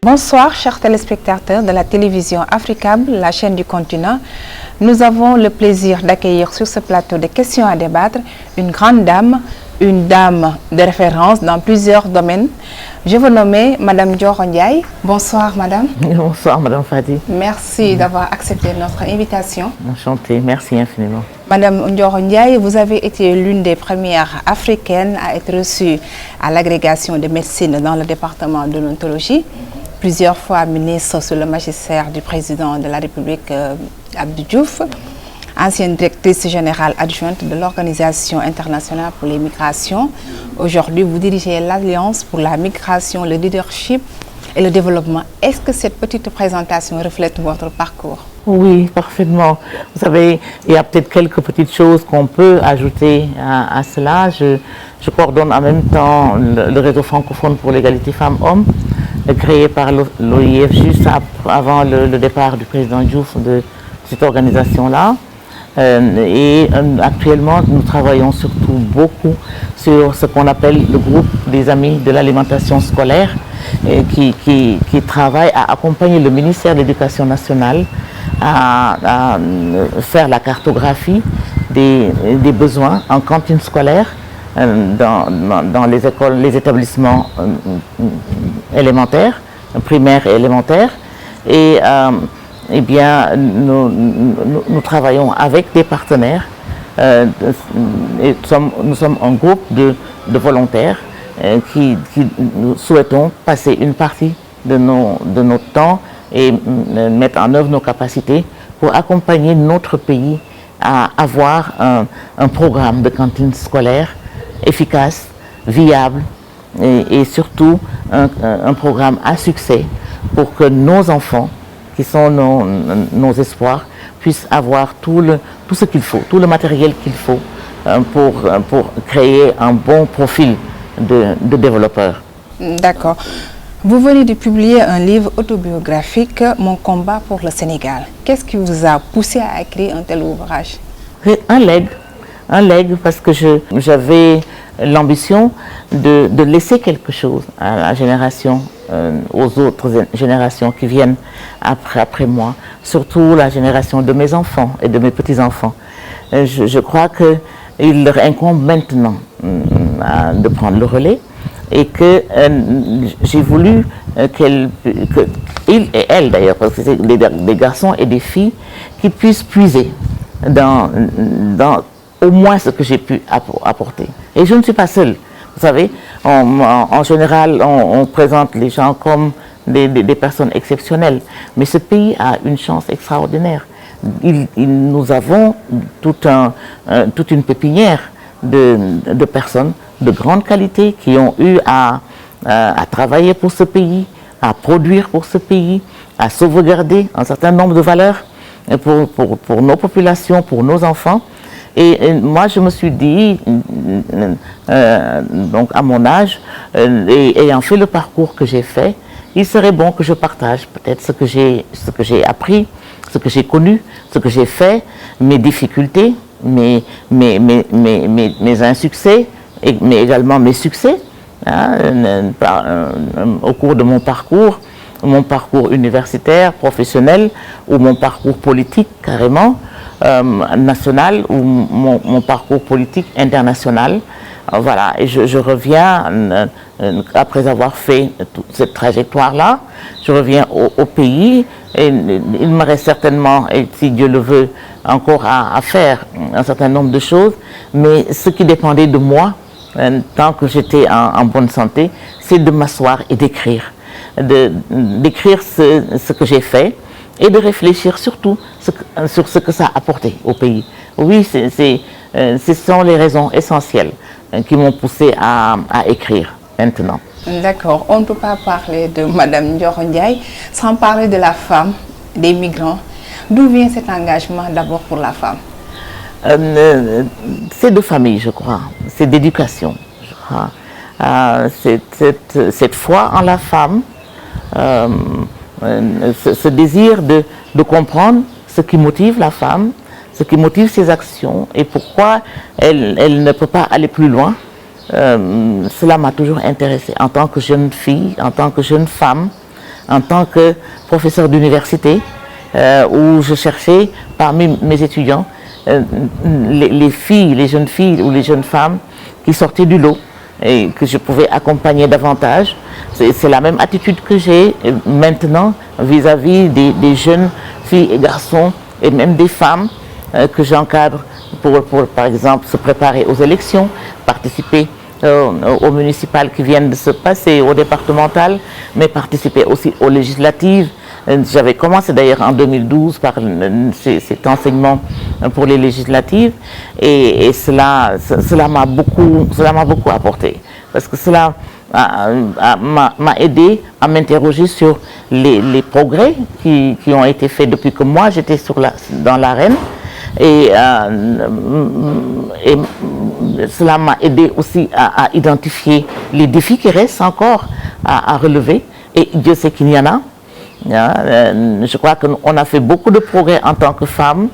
Bonsoir, chers téléspectateurs de la télévision Africable, la chaîne du continent. Nous avons le plaisir d'accueillir sur ce plateau de questions à débattre une grande dame, une dame de référence dans plusieurs domaines. Je vous nomme Madame Ndioro Ndiaye. Bonsoir, Madame. Bonsoir, Madame Fadi. Merci d'avoir accepté notre invitation. Enchantée, merci infiniment. Madame Ndioro Ndiaye, vous avez été l'une des premières africaines à être reçue à l'agrégation de médecine dans le département de l'odontologie. Plusieurs fois ministre sous le magistère du président de la République Abdou Diouf, ancienne directrice générale adjointe de l'Organisation internationale pour les migrations. Aujourd'hui, vous dirigez l'Alliance pour la migration, le leadership et le développement. Est-ce que cette petite présentation reflète votre parcours? Oui, parfaitement. Vous savez, il y a peut-être quelques petites choses qu'on peut ajouter à cela. Je coordonne en même temps le réseau francophone pour l'égalité femmes-hommes, créé par l'OIF juste avant le départ du président Diouf de cette organisation-là. Et actuellement, nous travaillons surtout beaucoup sur ce qu'on appelle le groupe des amis de l'alimentation scolaire, qui travaille à accompagner le ministère de l'Éducation nationale à faire la cartographie des besoins en cantine scolaire dans les écoles, les établissements élémentaires, primaires et élémentaires. Et eh bien, nous travaillons avec des partenaires. Nous sommes un groupe de volontaires qui nous souhaitons passer une partie de notre temps et mettre en œuvre nos capacités pour accompagner notre pays à avoir un programme de cantine scolaire efficace, viable et surtout un programme à succès pour que nos enfants, qui sont nos espoirs, puissent avoir tout ce qu'il faut, tout le matériel qu'il faut pour créer un bon profil de développeur. D'accord. Vous venez de publier un livre autobiographique, Mon combat pour le Sénégal. Qu'est-ce qui vous a poussé à écrire un tel ouvrage? Un legs parce que j'avais l'ambition de laisser quelque chose à la génération, aux autres générations qui viennent après moi, surtout la génération de mes enfants et de mes petits-enfants. Je crois qu'il leur incombe maintenant de prendre le relais et que j'ai voulu qu'ils et elles d'ailleurs, parce que c'est des garçons et des filles, qui puissent puiser dans au moins ce que j'ai pu apporter. Et je ne suis pas seule. Vous savez, en général, on présente les gens comme des personnes exceptionnelles. Mais ce pays a une chance extraordinaire. Nous avons toute une pépinière de personnes de grande qualité qui ont eu à travailler pour ce pays, à produire pour ce pays, à sauvegarder un certain nombre de valeurs pour nos populations, pour nos enfants. Et moi, je me suis dit, donc à mon âge, et ayant fait le parcours que j'ai fait, il serait bon que je partage peut-être ce que j'ai appris, ce que j'ai connu, ce que j'ai fait, mes difficultés, mes insuccès, mais également mes succès, au cours de mon parcours universitaire, professionnel, ou mon parcours politique carrément, national, ou mon parcours politique international. Voilà, et je reviens, après avoir fait toute cette trajectoire-là, je reviens au pays, et il me reste certainement, et si Dieu le veut, encore à faire un certain nombre de choses, mais ce qui dépendait de moi, tant que j'étais en bonne santé, c'est de m'asseoir et d'écrire. D'écrire ce que j'ai fait et de réfléchir surtout sur ce que ça a apporté au pays. Oui, ce sont les raisons essentielles qui m'ont poussé à écrire maintenant. D'accord. On ne peut pas parler de Madame Ndioro Ndiaye sans parler de la femme, des migrants. D'où vient cet engagement d'abord pour la femme? C'est de famille, je crois. C'est d'éducation, je crois. Cette foi en la femme, ce désir de comprendre ce qui motive la femme, ce qui motive ses actions et pourquoi elle ne peut pas aller plus loin, cela m'a toujours intéressée en tant que jeune fille, en tant que jeune femme, en tant que professeur d'université, où je cherchais parmi mes étudiants les filles, les jeunes filles ou les jeunes femmes qui sortaient du lot et que je pouvais accompagner davantage. C'est la même attitude que j'ai maintenant vis-à-vis des jeunes filles et garçons et même des femmes que j'encadre pour, par exemple, se préparer aux élections, participer aux municipales qui viennent de se passer, aux départementales, mais participer aussi aux législatives. J'avais commencé d'ailleurs en 2012 par cet enseignement pour les législatives et cela m'a beaucoup apporté parce que cela m'a aidé à m'interroger sur les progrès qui ont été faits depuis que moi j'étais dans l'arène et cela m'a aidé aussi à identifier les défis qui restent encore à relever et Dieu sait qu'il y en a. Je crois qu'on a fait beaucoup de progrès en tant que femmes,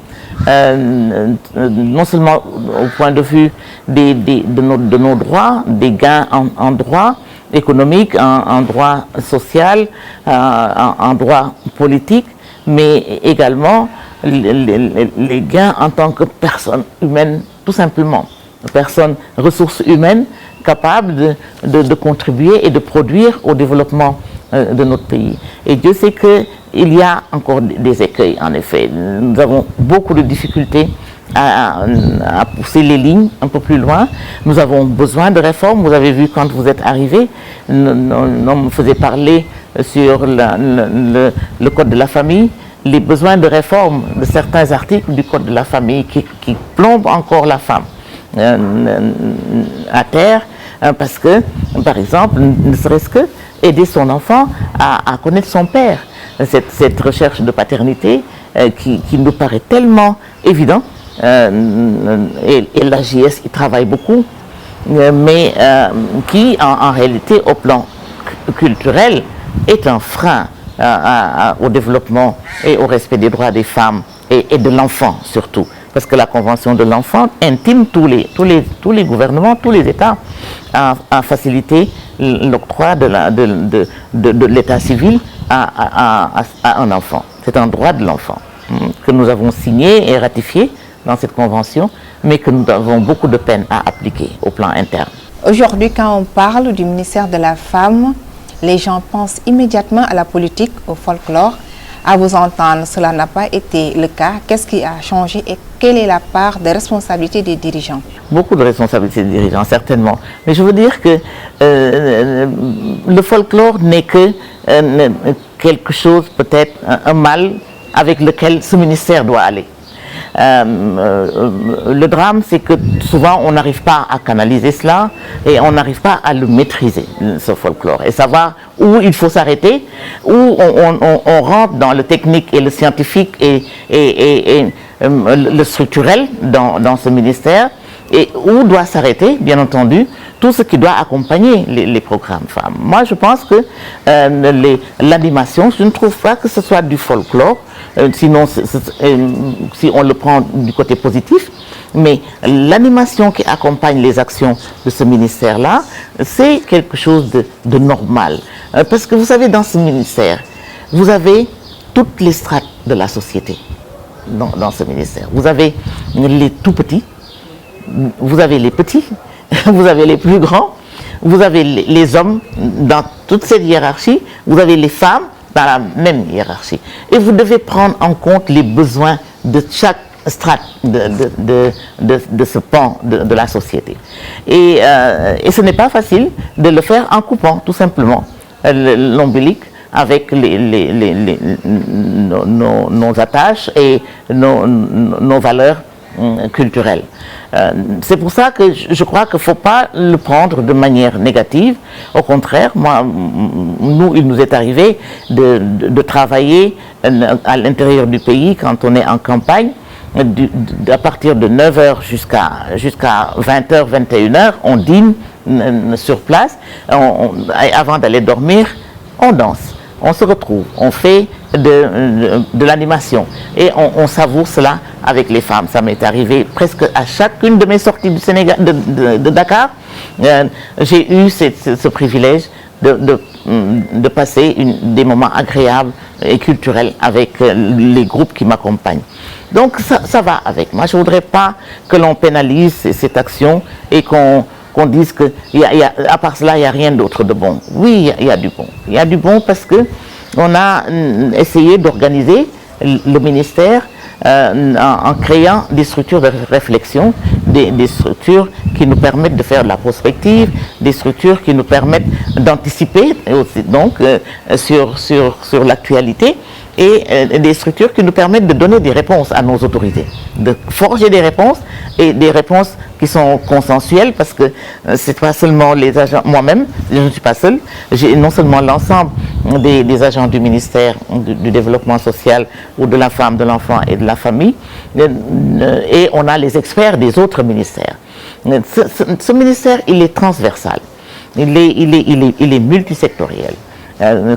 non seulement au point de vue de nos droits, des gains en droit économique, en droit social, en droit politique, mais également les gains en tant que personne humaine, tout simplement, personne, ressources humaines capables de contribuer et de produire au développement de notre pays. Et Dieu sait qu'il y a encore des écueils, en effet. Nous avons beaucoup de difficultés à pousser les lignes un peu plus loin. Nous avons besoin de réformes. Vous avez vu quand vous êtes arrivés, on me faisait parler sur le Code de la famille, les besoins de réforme de certains articles du Code de la famille qui plombent encore la femme à terre, parce que, par exemple, ne serait-ce que aider son enfant à connaître son père. Cette recherche de paternité qui nous paraît tellement évident, et l'AJS y travaille beaucoup, mais qui en réalité au plan culturel est un frein au développement et au respect des droits des femmes et de l'enfant surtout. Parce que la Convention de l'enfant intime tous les gouvernements, tous les États à faciliter l'octroi de l'état civil à un enfant. C'est un droit de l'enfant que nous avons signé et ratifié dans cette convention, mais que nous avons beaucoup de peine à appliquer au plan interne. Aujourd'hui, quand on parle du ministère de la Femme, les gens pensent immédiatement à la politique, au folklore. À vous entendre, cela n'a pas été le cas. Qu'est-ce qui a changé et quelle est la part des responsabilités des dirigeants? Beaucoup de responsabilités des dirigeants, certainement. Mais je veux dire que le folklore n'est que quelque chose, peut-être un mal avec lequel ce ministère doit aller. Le drame, c'est que souvent on n'arrive pas à canaliser cela et on n'arrive pas à le maîtriser, ce folklore, et savoir où il faut s'arrêter, où on rentre dans le technique et le scientifique et le structurel dans ce ministère, et où doit s'arrêter, bien entendu, tout ce qui doit accompagner les programmes femmes. Moi, je pense que l'animation, je ne trouve pas que ce soit du folklore, sinon si on le prend du côté positif, mais l'animation qui accompagne les actions de ce ministère-là, c'est quelque chose de normal. Parce que vous savez, dans ce ministère, vous avez toutes les strates de la société dans ce ministère. Vous avez les tout petits, vous avez les petits, vous avez les plus grands, vous avez les hommes dans toute cette hiérarchie, vous avez les femmes dans la même hiérarchie. Et vous devez prendre en compte les besoins de chaque strate de ce pan de la société. Et ce n'est pas facile de le faire en coupant tout simplement l'ombilic avec nos attaches et nos valeurs culturelles. C'est pour ça que je crois qu'il ne faut pas le prendre de manière négative. Au contraire, il nous est arrivé de travailler à l'intérieur du pays quand on est en campagne. À partir de 9h jusqu'à 20h, 21h, on dîne sur place. Avant d'aller dormir, on danse. On se retrouve, on fait de l'animation et on savoure cela avec les femmes. Ça m'est arrivé presque à chacune de mes sorties du Sénégal, de Dakar. J'ai eu ce privilège de passer des moments agréables et culturels avec les groupes qui m'accompagnent. Donc ça va avec. Moi, je ne voudrais pas que l'on pénalise cette action et qu'on dise qu'à part cela, il n'y a rien d'autre de bon. Oui, il y a du bon. Il y a du bon parce qu'on a essayé d'organiser le ministère en créant des structures de réflexion, des structures qui nous permettent de faire de la prospective, des structures qui nous permettent d'anticiper donc sur l'actualité, et des structures qui nous permettent de donner des réponses à nos autorités, de forger des réponses, et des réponses qui sont consensuelles, parce que c'est pas seulement les agents, moi-même, je ne suis pas seule, j'ai non seulement l'ensemble des agents du ministère du développement social, ou de la femme, de l'enfant et de la famille, et on a les experts des autres ministères. Ce ministère, il est transversal, il est multisectoriel.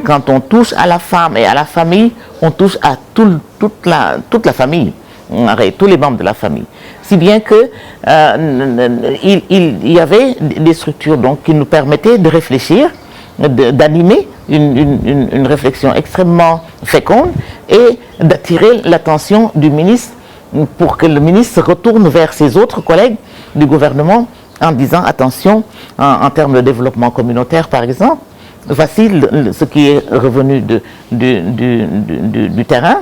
Quand on touche à la femme et à la famille, on touche à toute la famille, tous les membres de la famille. Si bien que il y avait des structures donc, qui nous permettaient de réfléchir, d'animer une réflexion extrêmement féconde et d'attirer l'attention du ministre pour que le ministre se retourne vers ses autres collègues du gouvernement en disant attention, en termes de développement communautaire par exemple, voici ce qui est revenu du terrain.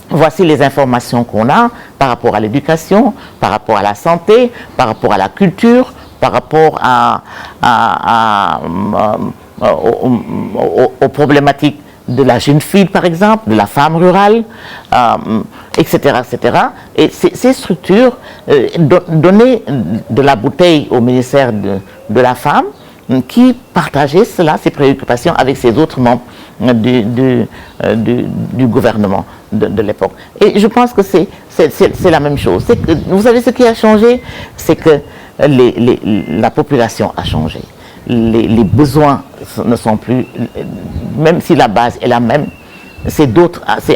Voici les informations qu'on a par rapport à l'éducation, par rapport à la santé, par rapport à la culture, par rapport aux problématiques de la jeune fille, par exemple, de la femme rurale, etc., etc. Et ces structures donnaient de la bouteille au ministère de la femme, qui partageait cela, ces préoccupations avec ses autres membres du gouvernement de l'époque. Et je pense que c'est la même chose. Vous savez, ce qui a changé, c'est que la population a changé. Les besoins ne sont plus, même si la base est la même, c'est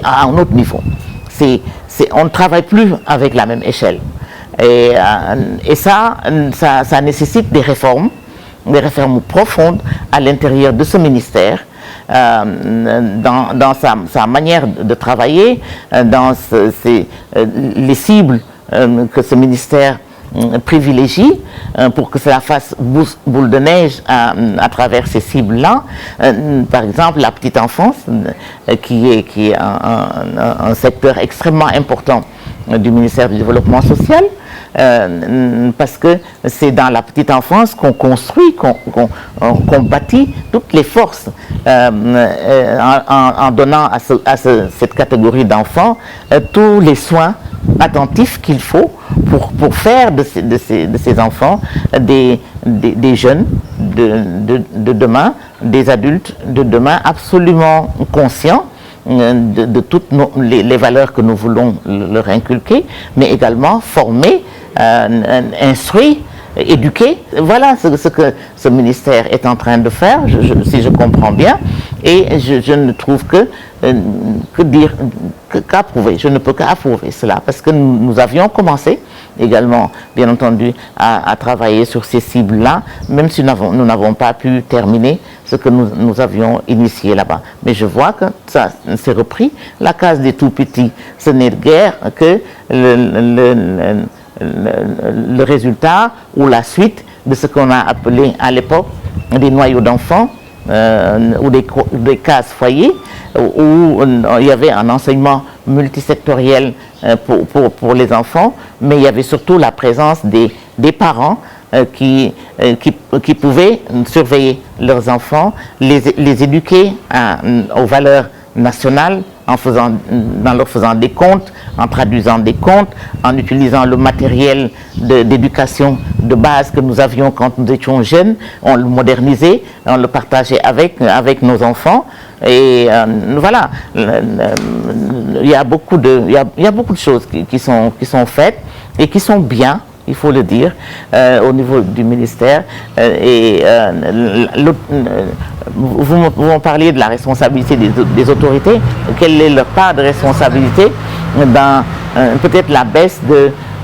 à un autre niveau. On ne travaille plus avec la même échelle. Et ça nécessite des réformes profondes à l'intérieur de ce ministère, dans sa manière de travailler, dans les cibles que ce ministère privilégie, pour que cela fasse boule de neige à travers ces cibles-là. Par exemple, la petite enfance, qui est un secteur extrêmement important du ministère du Développement social, parce que c'est dans la petite enfance qu'on construit, qu'on bâtit toutes les forces, en donnant à cette catégorie d'enfants tous les soins attentifs qu'il faut pour faire de ces enfants des jeunes de demain, des adultes de demain absolument conscients de toutes les valeurs que nous voulons leur inculquer, mais également former, instruire, éduquer. Voilà ce que ce ministère est en train de faire, si je comprends bien, et je ne trouve qu'approuver. Je ne peux qu'approuver cela, parce que nous avions commencé également, bien entendu, à travailler sur ces cibles-là, même si nous n'avons pas pu terminer ce que nous avions initié là-bas. Mais je vois que ça s'est repris. La case des tout-petits, ce n'est guère que le résultat ou la suite de ce qu'on a appelé à l'époque des noyaux d'enfants, ou des cases foyers, où il y avait un enseignement multisectoriel pour les enfants, mais il y avait surtout la présence des parents qui pouvaient surveiller leurs enfants, les éduquer aux valeurs nationales, en leur faisant des contes, en traduisant des contes, en utilisant le matériel d'éducation de base que nous avions quand nous étions jeunes. On le modernisait, on le partageait avec nos enfants. Et voilà, il y a beaucoup de choses qui sont faites et qui sont bien, il faut le dire, au niveau du ministère. Vous me parliez de la responsabilité des autorités. Quelle est leur part de responsabilité dans peut-être la baisse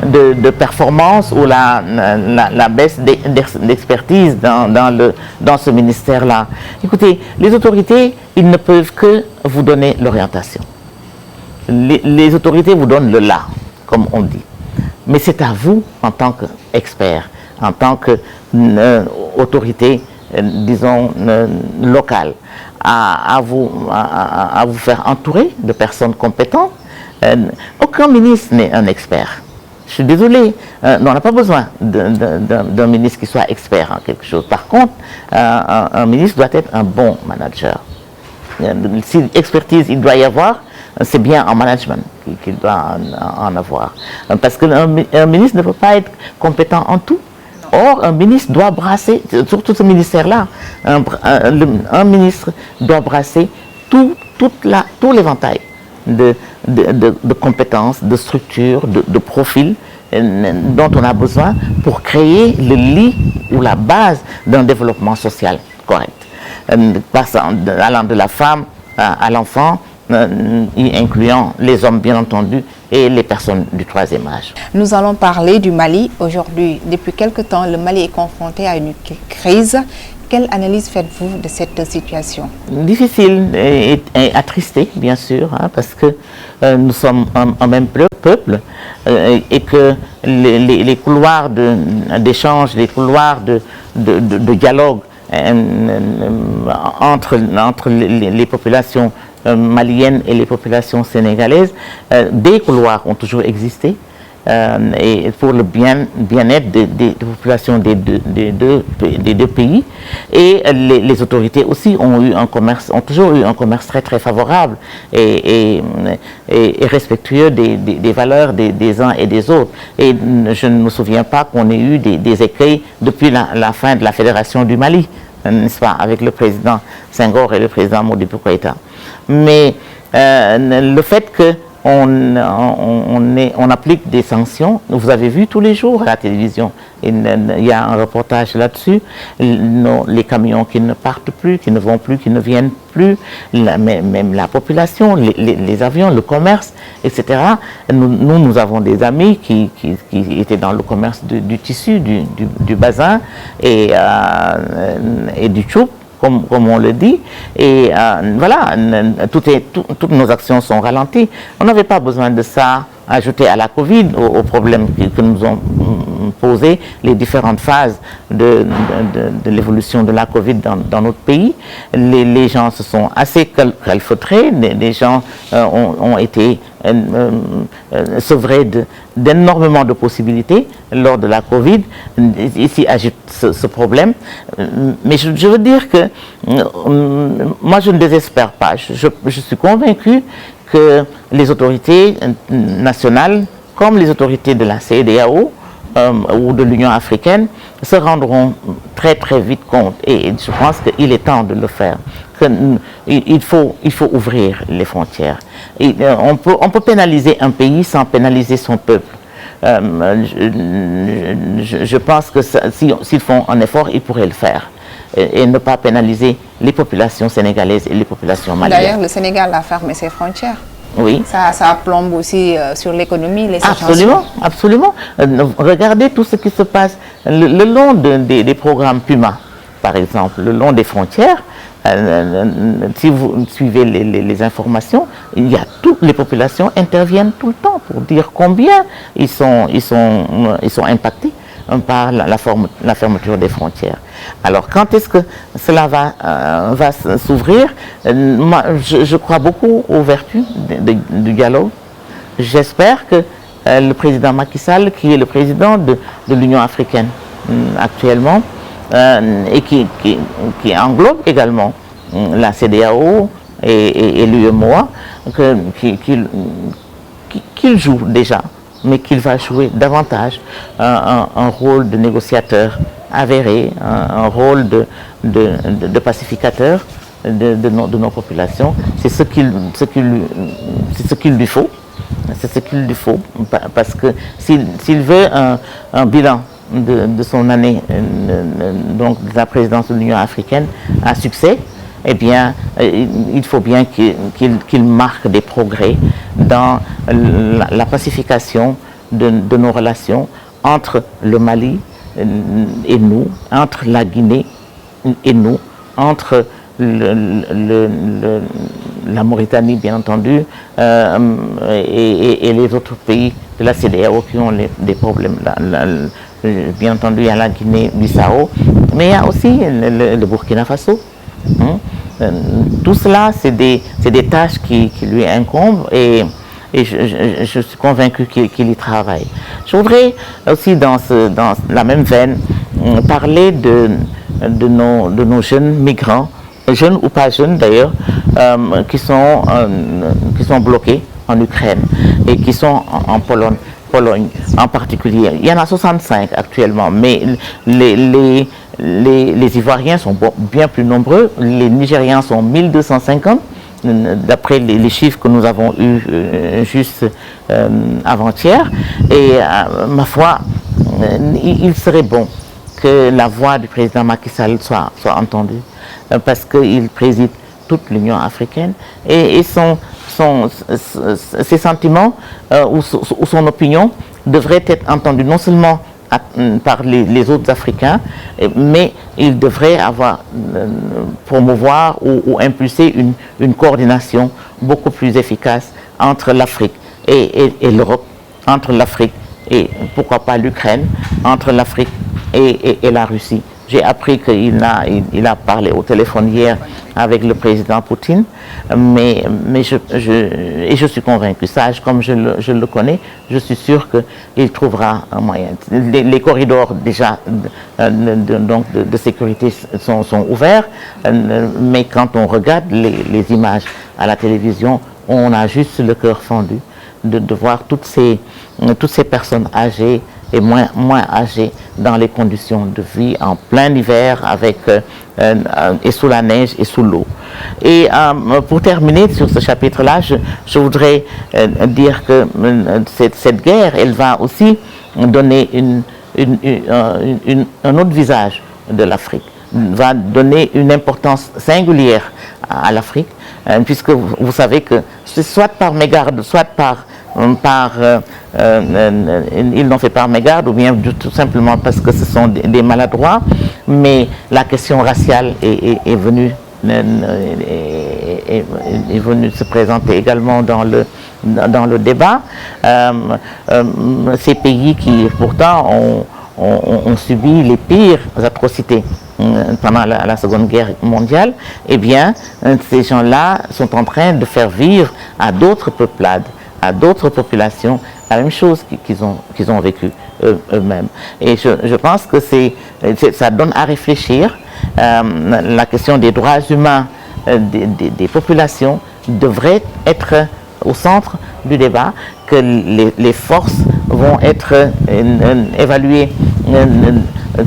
de performance ou la baisse d'expertise dans ce ministère-là. Écoutez, les autorités, ils ne peuvent que vous donner l'orientation. Les autorités vous donnent le là, comme on dit. Mais c'est à vous, en tant qu'expert, en tant qu'autorité, disons, locale, à vous faire entourer de personnes compétentes. Aucun ministre n'est un expert. Je suis désolé, on n'a pas besoin d'un ministre qui soit expert en quelque chose. Par contre, un ministre doit être un bon manager. Si expertise il doit y avoir, c'est bien en management qu'il doit en avoir. Parce qu'un ministre ne peut pas être compétent en tout. Or, un ministre doit brasser, surtout ce ministère-là, un ministre doit brasser tout l'éventail de compétences, de structures, de profils dont on a besoin pour créer le lit ou la base d'un développement social correct. Allant de la femme à l'enfant, y incluant les hommes bien entendu et les personnes du troisième âge. Nous allons parler du Mali aujourd'hui. Depuis quelque temps, le Mali est confronté à une crise. Quelle analyse faites-vous de cette situation? Difficile et attristé, bien sûr, hein, parce que nous sommes un même peuple et que les couloirs d'échange, les couloirs de dialogue entre les populations maliennes et les populations sénégalaises, des couloirs ont toujours existé. Et pour le bien-être des populations des deux pays, et les autorités aussi ont toujours eu un commerce très favorable et respectueux des valeurs des uns et des autres. Et je ne me souviens pas qu'on ait eu des écueils depuis la fin de la Fédération du Mali, n'est-ce pas, avec le président Senghor et le président Modibo Keïta. Mais le fait que on applique des sanctions. Vous avez vu tous les jours à la télévision, il y a un reportage là-dessus, les camions qui ne partent plus, qui ne vont plus, qui ne viennent plus, même la population, les avions, le commerce, etc. Nous avons des amis qui étaient dans le commerce du tissu, du bazin et du tchoup, comme on le dit, et voilà, toutes nos actions sont ralenties. On n'avait pas besoin de ça ajouté à la Covid, aux problèmes que nous ont posé les différentes phases de l'évolution de la Covid dans notre pays. Les gens se sont assez calfeutrés, les gens ont été sevrés d'énormément de possibilités lors de la Covid. Ici ajoute ce problème. Mais je veux dire que moi je ne désespère pas. Je suis convaincu que les autorités nationales, comme les autorités de la CEDEAO ou de l'Union africaine, se rendront très vite compte. Et je pense qu'il est temps de le faire. Il faut ouvrir les frontières. On peut pénaliser un pays sans pénaliser son peuple. Je pense que s'ils font un effort, ils pourraient le faire. Et ne pas pénaliser les populations sénégalaises et les populations maliennes. D'ailleurs, le Sénégal a fermé ses frontières. Oui. Ça plombe aussi sur l'économie, les Absolument. Regardez tout ce qui se passe le long des programmes Puma, par exemple, le long des frontières. Si vous suivez les informations, toutes les populations interviennent tout le temps pour dire combien ils sont impactés par la fermeture des frontières. Alors, quand est-ce que cela va s'ouvrir? Moi, je crois beaucoup aux vertus du dialogue. J'espère que le président Macky Sall, qui est le président de l'Union africaine actuellement, et qui englobe également la CEDEAO et l'UEMOA, qu'il joue déjà, mais qu'il va jouer davantage un rôle de négociateur avéré, un rôle de pacificateur de nos populations. C'est ce qu'il lui faut. C'est ce qu'il lui faut, parce que s'il veut un bilan de son année, donc de la présidence de l'Union africaine, à succès, eh bien, il faut bien qu'il marque des progrès dans la pacification de nos relations entre le Mali et nous, entre la Guinée et nous, entre la Mauritanie, bien entendu, et les autres pays de la CEDEAO qui ont des problèmes. Bien entendu, il y a la Guinée-Bissau, mais il y a aussi le Burkina Faso. Tout cela, c'est des tâches qui lui incombent et je suis convaincu qu'il y travaille. Je voudrais aussi, dans la même veine, parler de nos jeunes migrants, jeunes ou pas jeunes d'ailleurs, qui sont bloqués en Ukraine et qui sont en Pologne en particulier. Il y en a 65 actuellement, mais les Ivoiriens sont bien plus nombreux. Les Nigérians sont 1250, d'après les chiffres que nous avons eus juste avant-hier. Et ma foi, il serait bon que la voix du président Macky Sall soit entendue, parce qu'il préside toute l'Union africaine et ses sentiments ou son opinion devraient être entendus non seulement par les autres Africains, mais il devrait promouvoir ou impulser une coordination beaucoup plus efficace entre l'Afrique et l'Europe, entre l'Afrique et pourquoi pas l'Ukraine, entre l'Afrique et la Russie. J'ai appris qu'il a parlé au téléphone hier avec le président Poutine, mais je suis convaincu, sage comme je le connais, je suis sûr qu'il trouvera un moyen. Les corridors déjà de sécurité sont ouverts, mais quand on regarde les images à la télévision, on a juste le cœur fendu de voir toutes ces personnes âgées et moins âgés dans les conditions de vie en plein hiver et sous la neige et sous l'eau. Et pour terminer sur ce chapitre-là, je voudrais dire que cette guerre, elle va aussi donner un autre visage de l'Afrique, va donner une importance singulière à l'Afrique, puisque vous savez que c'est soit par mégarde, soit ils n'ont fait par mégarde ou bien tout simplement parce que ce sont des maladroits, mais la question raciale est venue se présenter également dans le débat. Ces pays qui pourtant ont subi les pires atrocités pendant la Seconde Guerre mondiale, eh bien, ces gens-là sont en train de faire vivre à d'autres peuplades, à d'autres populations, la même chose qu'ils ont vécu eux-mêmes. Et je pense que ça donne à réfléchir. La question des droits humains des populations devrait être au centre du débat, que les forces vont être évaluées.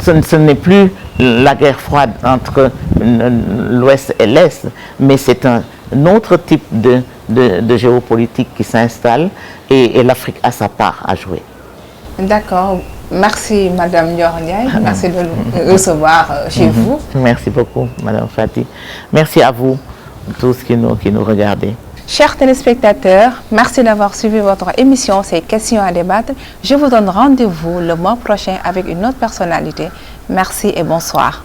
Ce n'est plus la guerre froide entre l'Ouest et l'Est, mais c'est un autre type de géopolitique qui s'installe et l'Afrique a sa part à jouer. D'accord. Merci Madame Ndior Ndiaye. Merci de nous recevoir chez vous. Merci beaucoup Madame Fati. Merci à vous tous qui nous regardez. Chers téléspectateurs, merci d'avoir suivi votre émission Ces questions à débattre. Je vous donne rendez-vous le mois prochain avec une autre personnalité. Merci et bonsoir.